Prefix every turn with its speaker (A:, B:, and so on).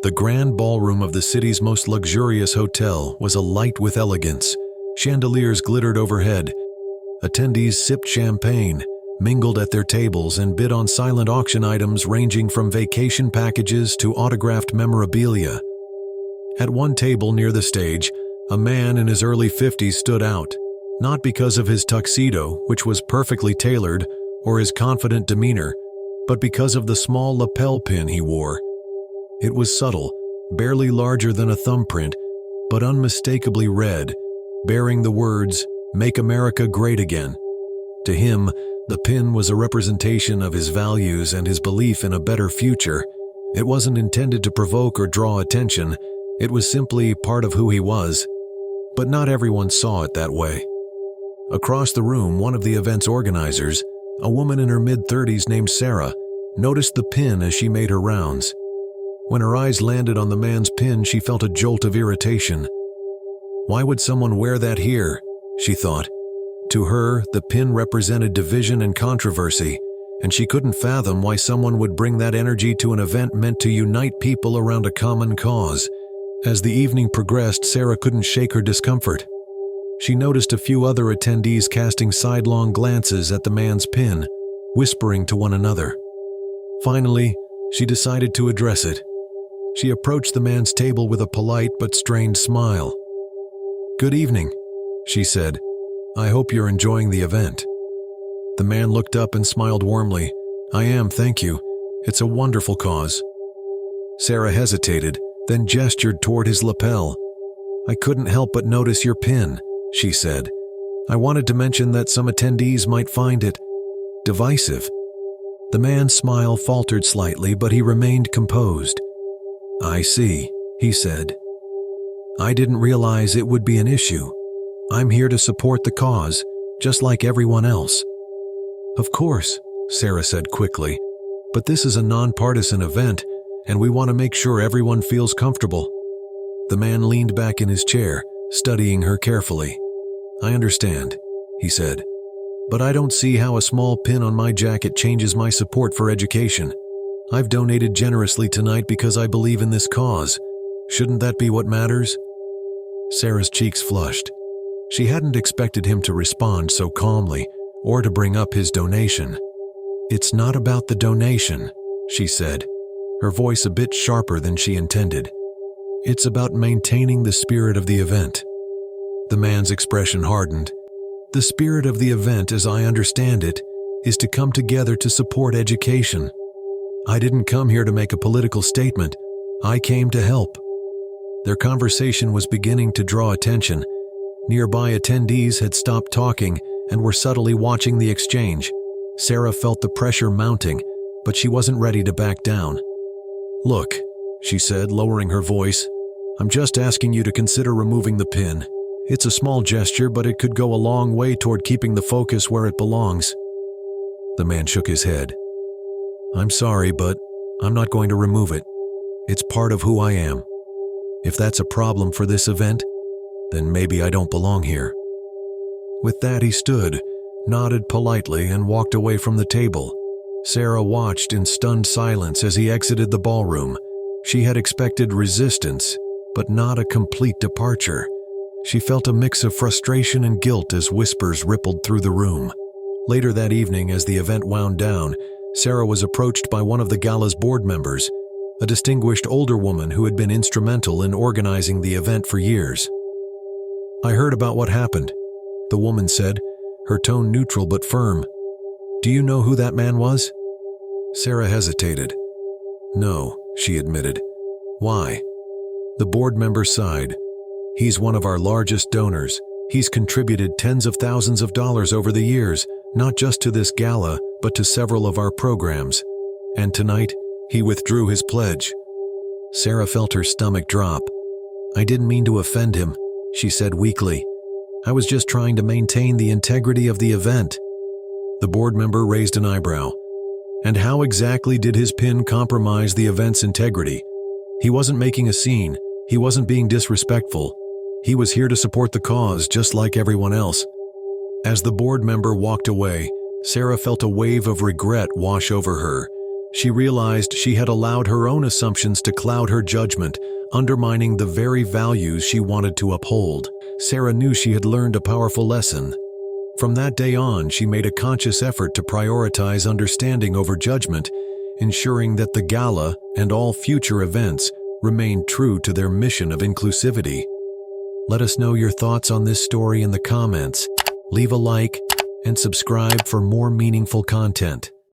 A: The grand ballroom of the city's most luxurious hotel was alight with elegance. Chandeliers glittered overhead. Attendees sipped champagne, mingled at their tables, and bid on silent auction items ranging from vacation packages to autographed memorabilia. At one table near the stage, a man in his early 50s stood out, not because of his tuxedo, which was perfectly tailored, or his confident demeanor, but because of the small lapel pin he wore. It was subtle, barely larger than a thumbprint, but unmistakably red, bearing the words, "Make America Great Again." To him, the pin was a representation of his values and his belief in a better future. It wasn't intended to provoke or draw attention. It was simply part of who he was. But not everyone saw it that way. Across the room, one of the event's organizers, a woman in her mid-30s named Sarah, noticed the pin as she made her rounds. When her eyes landed on the man's pin, she felt a jolt of irritation. Why would someone wear that here? She thought. To her, the pin represented division and controversy, and she couldn't fathom why someone would bring that energy to an event meant to unite people around a common cause. As the evening progressed, Sarah couldn't shake her discomfort. She noticed a few other attendees casting sidelong glances at the man's pin, whispering to one another. Finally, she decided to address it. She approached the man's table with a polite but strained smile. "Good evening," she said. "I hope you're enjoying the event." The man looked up and smiled warmly. "I am, thank you. It's a wonderful cause." Sarah hesitated, then gestured toward his lapel. "I couldn't help but notice your pin," she said. "I wanted to mention that some attendees might find it divisive." The man's smile faltered slightly, but he remained composed. "I see," he said. "I didn't realize it would be an issue. I'm here to support the cause, just like everyone else." "Of course," Sarah said quickly, "but this is a nonpartisan event, and we want to make sure everyone feels comfortable." The man leaned back in his chair, studying her carefully. "I understand," he said, "but I don't see how a small pin on my jacket changes my support for education. I've donated generously tonight because I believe in this cause. Shouldn't that be what matters?" Sarah's cheeks flushed. She hadn't expected him to respond so calmly, or to bring up his donation. "It's not about the donation," she said, her voice a bit sharper than she intended. "It's about maintaining the spirit of the event." The man's expression hardened. "The spirit of the event, as I understand it, is to come together to support education. I didn't come here to make a political statement. I came to help." Their conversation was beginning to draw attention. Nearby attendees had stopped talking and were subtly watching the exchange. Sarah felt the pressure mounting, but she wasn't ready to back down. "Look," she said, lowering her voice, "I'm just asking you to consider removing the pin. It's a small gesture, but it could go a long way toward keeping the focus where it belongs." The man shook his head. "I'm sorry, but I'm not going to remove it. It's part of who I am. If that's a problem for this event, then maybe I don't belong here." With that, he stood, nodded politely, and walked away from the table. Sarah watched in stunned silence as he exited the ballroom. She had expected resistance, but not a complete departure. She felt a mix of frustration and guilt as whispers rippled through the room. Later that evening, as the event wound down, Sarah was approached by one of the gala's board members, a distinguished older woman who had been instrumental in organizing the event for years. "I heard about what happened," the woman said, her tone neutral but firm. "Do you know who that man was?" Sarah hesitated. "No," she admitted. "Why?" The board member sighed. "He's one of our largest donors. He's contributed tens of thousands of dollars over the years, not just to this gala, but to several of our programs. And tonight, he withdrew his pledge." Sarah felt her stomach drop. "I didn't mean to offend him," she said weakly. "I was just trying to maintain the integrity of the event." The board member raised an eyebrow. "And how exactly did his pin compromise the event's integrity? He wasn't making a scene. He wasn't being disrespectful. He was here to support the cause, just like everyone else." As the board member walked away, Sarah felt a wave of regret wash over her. She realized she had allowed her own assumptions to cloud her judgment, undermining the very values she wanted to uphold. Sarah knew she had learned a powerful lesson. From that day on, she made a conscious effort to prioritize understanding over judgment, ensuring that the gala and all future events remained true to their mission of inclusivity. Let us know your thoughts on this story in the comments. Leave a like and subscribe for more meaningful content.